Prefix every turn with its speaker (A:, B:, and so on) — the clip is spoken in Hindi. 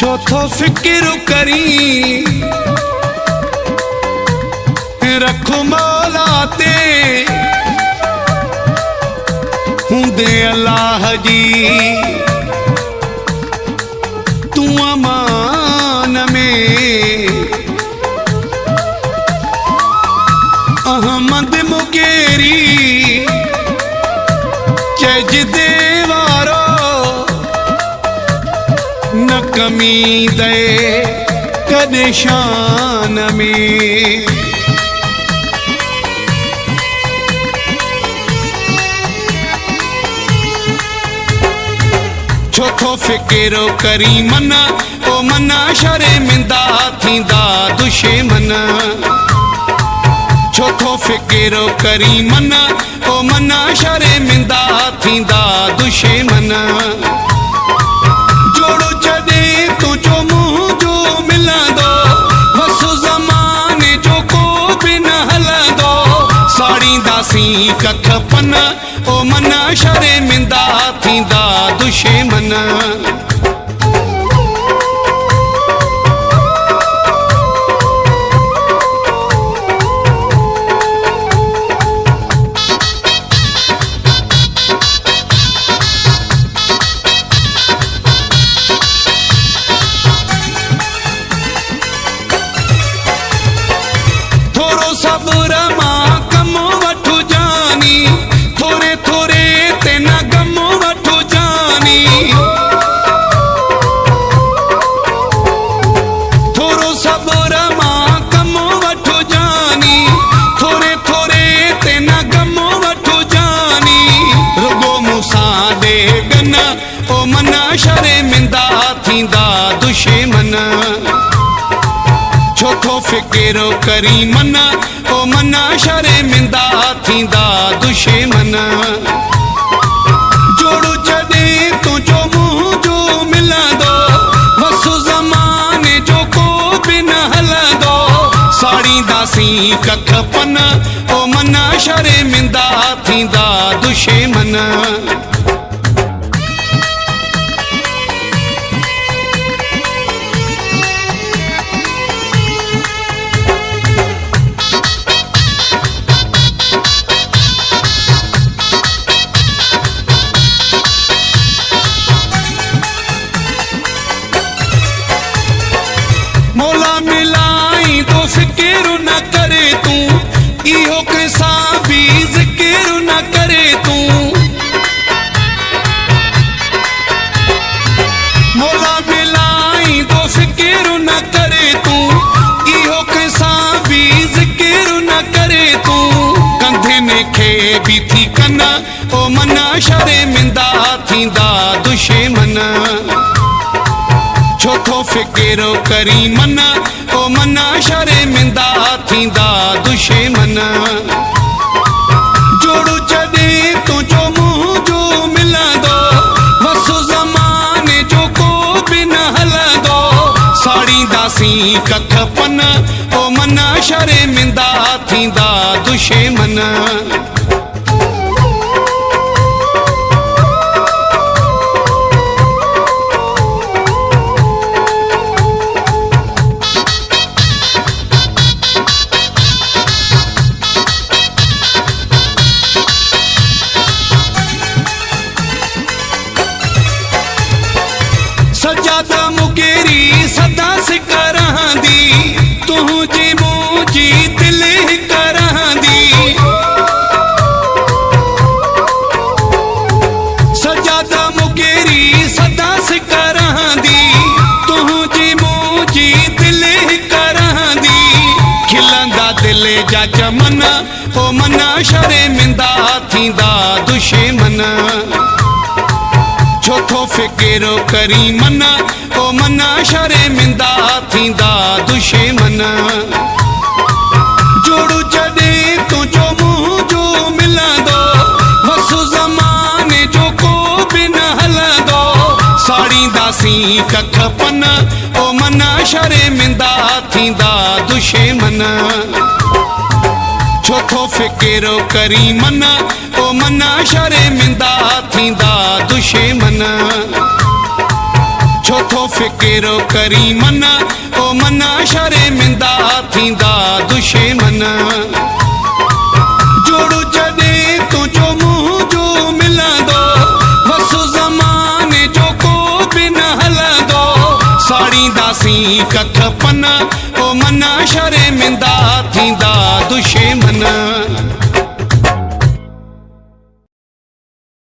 A: छो फिक्र करी रखो मौला ते हुंदे अल्लाह जी तू अमान में अहमद मुकेरी चजदे वारो न कमी दे कदे शान में छो फिक्र करी मना ओ मना शरे मिंदा थींदा दुश्मन छो फिक्र करी मना ओ मना शरे मिंदा थींदा दुश्मन जोड़ो छदे तू जो मुंह जो मिलंदो वसु ज़माने जो को भी न हलंदो साड़ींदासी कख पन ओ मना शरे मिंदा थींदा दुश्मन थोरो सब्र मां कमो वठो जानी थोरे थोरे ते न गमो वठो जानी थोरो सब्र मां कमो वठो जानी थोरे थोरे ते न गमो वठो जानी रुगो मूंसां दे गन ओ मना शरे मिंदा थींदा दुश्मन छो फिक्र करी मना ओ मना शरे मिंदा थींदा दुश्मन जोड़ो छदे तू जो मुंह जो मिलंदो वसु ज़माने जो को भी न हलंदो साड़ींदासी कख पन ओ मना शरे मिंदा थींदा दुश्मन मौला मिलाई तो फिक्र न करे तू इहो कैसा भी जिक्र न करे तू मौला मिलाई तो फिक्र न करे तू इहो कैसा भी जिक्र न करे तू कंधे में खे भी थी कना ओ मना शरे मिंदा थींदा दुश्मन छो फिक्र करी मना ओ मना शरे मिंदा थींदा दुश्मन जोड़ो छदे तू जो मुंह जो मिलंदो वसु ज़माने जो को भी न हलंदो साड़ींदासी कख पन ओ मना शरे मिंदा थींदा दुश्मन सजादा मुकेरी सदा सिकरहंदी तुझी मुझी दिल करहंदी सजादा मुकेरी सदा सिकरहंदी तुझी मुझी दिल करहंदी खिलंदा दिल जा चमन ओ मना शरे मिंदा थींदा दुश्मन छो फिक्र करी मना ओ मना शरे मिंदा थींदा दुश्मन जोड़ो छदे तू जो मुंह जो मिलंदो वसु ज़माने जो को भी न हलंदो साड़ींदासी कख पन ओ मना शरे मिंदा थींदा दुश्मन छो फिक्र करी मना ओ मना शरे मिंदा थींदा दुश्मन छो सुठो फिकिरो करी मना ओ मना शर्मिंदा थींदा दुश्मन जोड़ू जॾे तुंहिंजो मुंहुं जो मिलंदो वसु ज़माने जो को बि न हलंदो साड़ींदासीं कख पन ओ मना शर्मिंदा थींदा दुश्मन